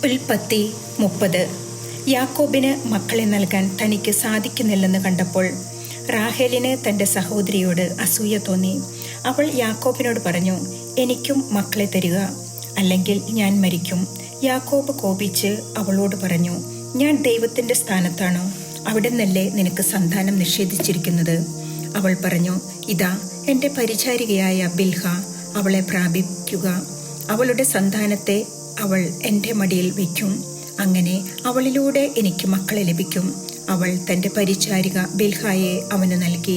ഉൽപ്പത്തി 30. യാക്കോബിന് മക്കളെ നൽകാൻ തനിക്ക് സാധിക്കുന്നില്ലെന്ന് കണ്ടപ്പോൾ റാഹേലിന് തൻ്റെ സഹോദരിയോട് അസൂയ തോന്നി. അവൾ യാക്കോബിനോട് പറഞ്ഞു, എനിക്കും മക്കളെ തരിക, അല്ലെങ്കിൽ ഞാൻ മരിക്കും. യാക്കോബ് കോപിച്ച് അവളോട് പറഞ്ഞു, ഞാൻ ദൈവത്തിൻ്റെ സ്ഥാനത്താണോ? അവിടുന്നല്ലേ നിനക്ക് സന്താനം നിഷേധിച്ചിരിക്കുന്നത്? അവൾ പറഞ്ഞു, ഇതാ എൻ്റെ പരിചാരികയായ ബിൽഹ, അവളെ പ്രാപിക്കുക. അവളുടെ സന്താനത്തെ അവൾ എൻ്റെ മടിയിൽ വയ്ക്കും. അങ്ങനെ അവളിലൂടെ എനിക്ക് മക്കളെ ലഭിക്കും. അവൾ തൻ്റെ പരിചാരിക ബിൽഹായെ അവന് നൽകി.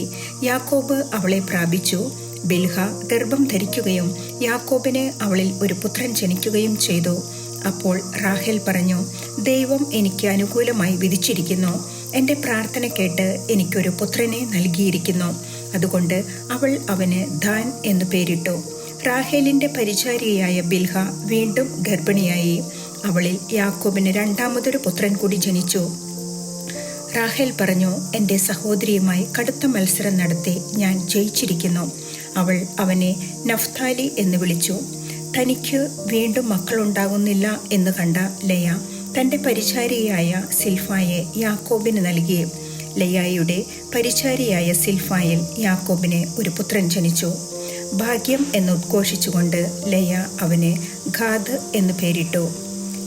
യാക്കോബ് അവളെ പ്രാപിച്ചു. ബിൽഹ ഗർഭം ധരിക്കുകയും യാക്കോബിന് അവളിൽ ഒരു പുത്രൻ ജനിക്കുകയും ചെയ്തു. അപ്പോൾ റാഹേൽ പറഞ്ഞു, ദൈവം എനിക്ക് അനുകൂലമായി വിധിച്ചിരിക്കുന്നു. എൻ്റെ പ്രാർത്ഥന കേട്ട് എനിക്കൊരു പുത്രനെ നൽകിയിരിക്കുന്നു. അതുകൊണ്ട് അവൾ അവന് ദാൻ എന്നു പേരിട്ടു. റാഹേലിൻ്റെ പരിചാരികയായ ബിൽഹ വീണ്ടും ഗർഭിണിയായി. അവളിൽ യാക്കോബിന് രണ്ടാമതൊരു പുത്രൻ കൂടി ജനിച്ചു. റാഹേൽ പറഞ്ഞു, എൻ്റെ സഹോദരിയുമായി കടുത്ത മത്സരം നടത്തി ഞാൻ ജയിച്ചിരിക്കുന്നു. അവൾ അവനെ നഫ്താലി എന്ന് വിളിച്ചു. തനിക്ക് വീണ്ടും മക്കളുണ്ടാകുന്നില്ല എന്ന് കണ്ട ലയ തൻ്റെ പരിചാരികയായ സിൽഫായെ യാക്കോബിന് നൽകി. ലയായുടെ പരിചാരിയായ സിൽഫായിൽ യാക്കോബിന് ഒരു പുത്രൻ ജനിച്ചു. ഭാഗ്യം എന്നുദ്ഘോഷിച്ചുകൊണ്ട് ലയ അവന് ഗാദ് എന്ന് പേരിട്ടു.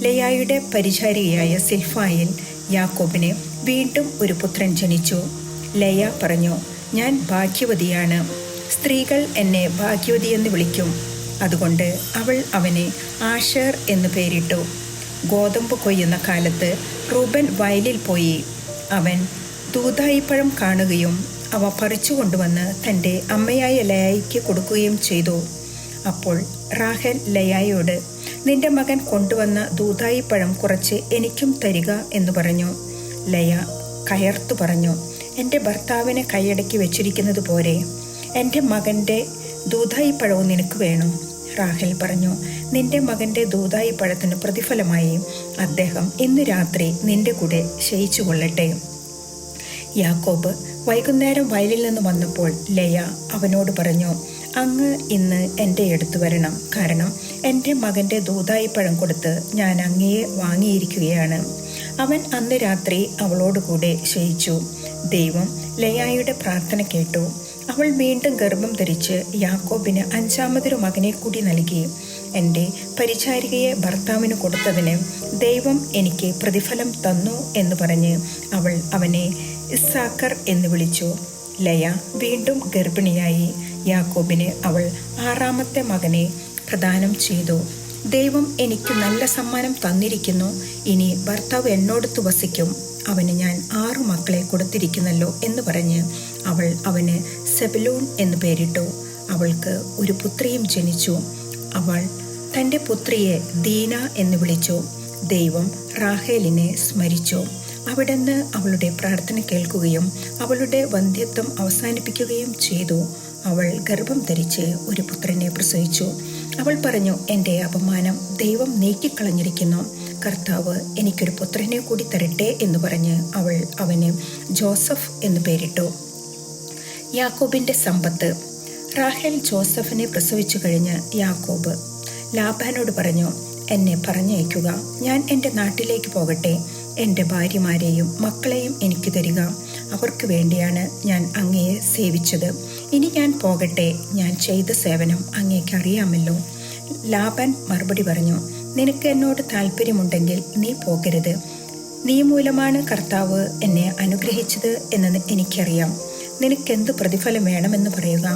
ലയായുടെ പരിചാരികയായ സിൽഫായിൽ യാക്കോബിന് വീണ്ടും ഒരു പുത്രൻ ജനിച്ചു. ലയ പറഞ്ഞു, ഞാൻ ഭാഗ്യവതിയാണ്. സ്ത്രീകൾ എന്നെ ഭാഗ്യവതിയെന്ന് വിളിക്കും. അതുകൊണ്ട് അവൾ അവന് ആഷേർ എന്ന് പേരിട്ടു. ഗോതമ്പ് കൊയ്യുന്ന കാലത്ത് റൂബൻ വയലിൽ പോയി. അവൻ ദൂതായിപ്പഴം കാണുകയും അവ പറിച്ചു കൊണ്ടുവന്ന് തൻ്റെ അമ്മയായ ലയായ്ക്ക് കൊടുക്കുകയും ചെയ്തു. അപ്പോൾ റാഹേൽ ലയായോട്, നിന്റെ മകൻ കൊണ്ടുവന്ന ദൂതായിപ്പഴം കുറച്ച് എനിക്കും തരിക എന്ന് പറഞ്ഞു. ലയ കയർത്തു പറഞ്ഞു, എൻ്റെ ഭർത്താവിനെ കൈയടക്കി വെച്ചിരിക്കുന്നത് പോരെ? എൻ്റെ മകൻ്റെ ദൂതായിപ്പഴവും നിനക്ക് വേണം. റാഹേൽ പറഞ്ഞു, നിന്റെ മകൻ്റെ ദൂതായിപ്പഴത്തിന് പ്രതിഫലമായി അദ്ദേഹം ഇന്ന് രാത്രി നിന്റെ കൂടെ ശയിച്ചു കൊള്ളട്ടെ. യാക്കോബ് വൈകുന്നേരം വയലിൽ നിന്ന് വന്നപ്പോൾ ലയ അവനോട് പറഞ്ഞു, അങ്ങ് ഇന്ന് എൻ്റെ അടുത്ത് വരണം. കാരണം എൻ്റെ മകൻ്റെ ദൂതായിപ്പഴം കൊടുത്ത് ഞാൻ അങ്ങയെ വാങ്ങിയിരിക്കുകയാണ്. അവൻ അന്ന് രാത്രി അവളോടുകൂടെ ശയിച്ചു. ദൈവം ലയായുടെ പ്രാർത്ഥന കേട്ടു. അവൾ വീണ്ടും ഗർഭം ധരിച്ച് യാക്കോബിന് അഞ്ചാമതൊരു മകനെ കൂടി നൽകി. എൻ്റെ പരിചാരികയെ ഭർത്താവിന് കൊടുത്തതിന് ദൈവം എനിക്ക് പ്രതിഫലം തന്നു എന്ന് പറഞ്ഞ് അവൾ അവനെ ഇസ്സാക്കർ എന്ന് വിളിച്ചു. ലയ വീണ്ടും ഗർഭിണിയായി. യാക്കോബിന് അവൾ ആറാമത്തെ മകനെ പ്രദാനം ചെയ്തു. ദൈവം എനിക്ക് നല്ല സമ്മാനം തന്നിരിക്കുന്നു. ഇനി ഭർത്താവ് എന്നോടത്ത് വസിക്കും. അവന് ഞാൻ 6 മക്കളെ കൊടുത്തിരിക്കുന്നല്ലോ എന്ന് പറഞ്ഞ് അവൾ അവന് സെബലൂൺ എന്ന് പേരിട്ടു. അവൾക്ക് ഒരു പുത്രിയും ജനിച്ചു. അവൾ തൻ്റെ പുത്രിയെ ദീന എന്ന് വിളിച്ചു. ദൈവം റാഹേലിനെ സ്മരിച്ചു. അവിടുന്ന് അവളുടെ പ്രാർത്ഥന കേൾക്കുകയും അവളുടെ വന്ധ്യത്വം അവസാനിപ്പിക്കുകയും ചെയ്തു. അവൾ ഗർഭം ധരിച്ച് ഒരു പുത്രനെ പ്രസവിച്ചു. അവൾ പറഞ്ഞു, എൻ്റെ അപമാനം ദൈവം നീക്കിക്കളഞ്ഞിരിക്കുന്നു. കർത്താവ് എനിക്കൊരു പുത്രനെ കൂടി തരട്ടെ എന്ന് പറഞ്ഞ് അവൾ അവന് ജോസഫ് എന്ന് പേരിട്ടു. യാക്കോബിൻ്റെ സമ്പത്ത്. റാഹേൽ ജോസഫിനെ പ്രസവിച്ചു കഴിഞ്ഞ് യാക്കോബ് ലാബാനോട് പറഞ്ഞു, എന്നെ പറഞ്ഞയക്കുക. ഞാൻ എൻ്റെ നാട്ടിലേക്ക് പോകട്ടെ. എൻ്റെ ഭാര്യമാരെയും മക്കളെയും എനിക്ക് തരിക. അവർക്ക് വേണ്ടിയാണ് ഞാൻ അങ്ങയെ സേവിച്ചത്. ഇനി ഞാൻ പോകട്ടെ. ഞാൻ ചെയ്ത സേവനം അങ്ങേക്ക് അറിയാമല്ലോ. ലാബാൻ മറുപടി പറഞ്ഞു, നിനക്ക് എന്നോട് താല്പര്യമുണ്ടെങ്കിൽ നീ പോകരുത്. നീ മൂലമാണ് കർത്താവ് എന്നെ അനുഗ്രഹിച്ചത് എന്ന് എനിക്കറിയാം. നിനക്കെന്ത് പ്രതിഫലം വേണമെന്ന് പറയുക,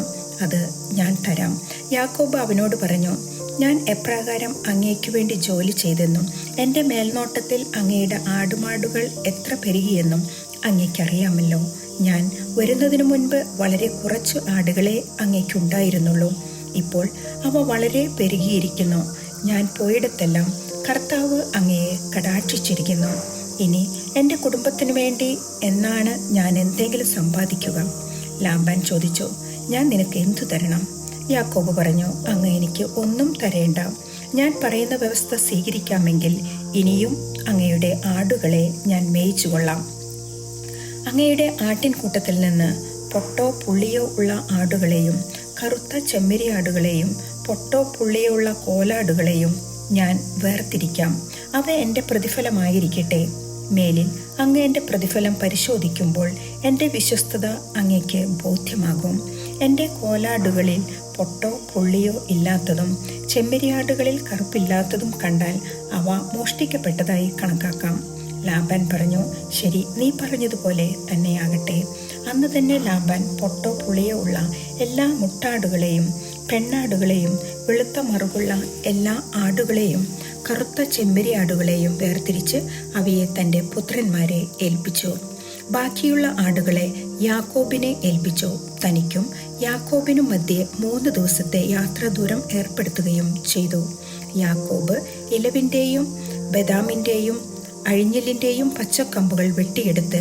അത് ഞാൻ തരാം. യാക്കോബ് അവനോട് പറഞ്ഞു, ഞാൻ എപ്രകാരം അങ്ങേക്കു വേണ്ടി ജോലി ചെയ്തെന്നും എൻ്റെ മേൽനോട്ടത്തിൽ അങ്ങയുടെ ആടുമാടുകൾ എത്ര പെരുകിയെന്നും അങ്ങേക്കറിയാമല്ലോ. ഞാൻ വരുന്നതിനു മുൻപ് വളരെ കുറച്ചു ആടുകളെ അങ്ങേക്കുണ്ടായിരുന്നുള്ളൂ. ഇപ്പോൾ അവ വളരെ പെരുകിയിരിക്കുന്നു. ഞാൻ പോയിടത്തെല്ലാം കർത്താവ് അങ്ങയെ കടാക്ഷിച്ചിരിക്കുന്നു. ഇനി എൻ്റെ കുടുംബത്തിനു വേണ്ടി എന്നാണ് ഞാൻ എന്തെങ്കിലും സമ്പാദിക്കുക? ലാബാൻ ചോദിച്ചു, ഞാൻ നിനക്ക് എന്തു തരണം? യാക്കോബ് പറഞ്ഞു, അങ്ങ് എനിക്ക് ഒന്നും തരേണ്ട. ഞാൻ പറയുന്ന വ്യവസ്ഥ സ്വീകരിക്കാമെങ്കിൽ ഇനിയും അങ്ങയുടെ ആടുകളെ ഞാൻ മേയിച്ചു കൊള്ളാം. അങ്ങയുടെ ആട്ടിൻകൂട്ടത്തിൽ നിന്ന് പൊട്ടോ പുള്ളിയോ ഉള്ള ആടുകളെയും കറുത്ത ചെമ്മരിയാടുകളെയും പൊട്ടോ പുള്ളിയോ ഉള്ള കോലാടുകളെയും ഞാൻ വേർതിരിക്കാം. അവ എൻ്റെ പ്രതിഫലമായിരിക്കട്ടെ. മേലിൽ അങ്ങ് എൻ്റെ പ്രതിഫലം പരിശോധിക്കുമ്പോൾ എൻ്റെ വിശ്വസ്തത അങ്ങയ്ക്ക് ബോധ്യമാകും. എൻ്റെ കോലാടുകളിൽ പൊട്ടോ പുള്ളിയോ ഇല്ലാത്തതും ചെമ്മരിയാടുകളിൽ കറുപ്പില്ലാത്തതും കണ്ടാൽ അവ മോഷ്ടിക്കപ്പെട്ടതായി കണക്കാക്കാം. ലാബാൻ പറഞ്ഞു, ശരി, നീ പറഞ്ഞതുപോലെ തന്നെയാകട്ടെ. അന്ന് തന്നെ ലാബാൻ പൊട്ടോ പുള്ളിയോ ഉള്ള എല്ലാ മുട്ടാടുകളെയും പെണ്ണാടുകളെയും വെളുത്ത മറുകുള്ള എല്ലാ ആടുകളെയും കറുത്ത ചെമ്മരിയാടുകളെയും വേർതിരിച്ച് അവയെ തൻ്റെ പുത്രന്മാരെ ഏൽപ്പിച്ചു. ബാക്കിയുള്ള ആടുകളെ യാക്കോബിനെ ഏൽപ്പിച്ചു. തനിക്കും യാക്കോബിനും മധ്യേ 3 ദിവസത്തെ യാത്രാദൂരം ഏർപ്പെടുത്തുകയും ചെയ്തു. യാക്കോബ് ഇലവിൻ്റെയും ബദാമിൻ്റെയും അഴിഞ്ഞിലിൻ്റെയും പച്ചക്കമ്പുകൾ വെട്ടിയെടുത്ത്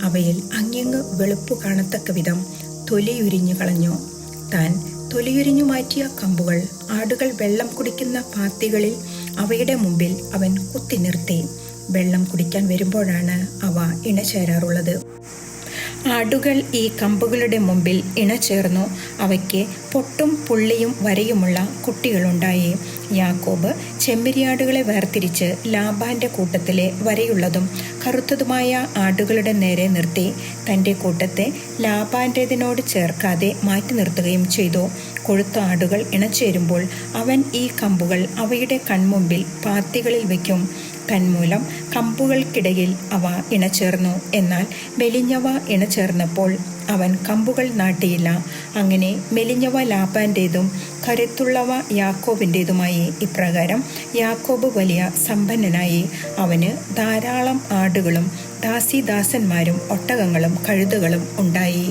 അവയിൽ അങ്ങിങ്ങ് വെളുപ്പു കാണത്തക്ക വിധം തൊലിയുരിഞ്ഞു കളഞ്ഞു. താൻ തൊലിയുരിഞ്ഞു മാറ്റിയ കമ്പുകൾ ആടുകൾ വെള്ളം കുടിക്കുന്ന പാത്തികളിൽ അവയുടെ മുമ്പിൽ അവൻ കുത്തി നിർത്തി. വെള്ളം കുടിക്കാൻ വരുമ്പോഴാണ് അവ ഇണചേരാറുള്ളത്. ആടുകൾ ഈ കമ്പുകളുടെ മുമ്പിൽ ഇണചേർന്നു. അവയ്ക്ക് പൊട്ടും പുള്ളിയും വരയുമുള്ള കുട്ടികളുണ്ടായി. യാക്കോബ് ചെമ്മരിയാടുകളെ വേർതിരിച്ച് ലാബാന്റെ കൂട്ടത്തിലെ വരയുള്ളതും കറുത്തതുമായ ആടുകളുടെ നേരെ നിർത്തി. തൻ്റെ കൂട്ടത്തെ ലാബാന്റേതിനോട് ചേർക്കാതെ മാറ്റി നിർത്തുകയും ചെയ്തു. കൊഴുത്ത ആടുകൾ ഇണചേരുമ്പോൾ അവൻ ഈ കമ്പുകൾ അവയുടെ കൺമുമ്പിൽ പാത്തികളിൽ വയ്ക്കും. തന്മൂലം കമ്പുകൾക്കിടയിൽ അവ ഇണചേർന്നു. എന്നാൽ മെലിഞ്ഞവ ഇണചേർന്നപ്പോൾ അവൻ കമ്പുകൾ നാട്ടിയില്ല. അങ്ങനെ മെലിഞ്ഞവ ലാബാന്റേതും കരുത്തുള്ളവ യാക്കോബിൻ്റേതുമായി. ഇപ്രകാരം യാക്കോബ് വലിയ സമ്പന്നനായി. അവന് ധാരാളം ആടുകളും ദാസീദാസന്മാരും ഒട്ടകങ്ങളും കഴുതകളും ഉണ്ടായി.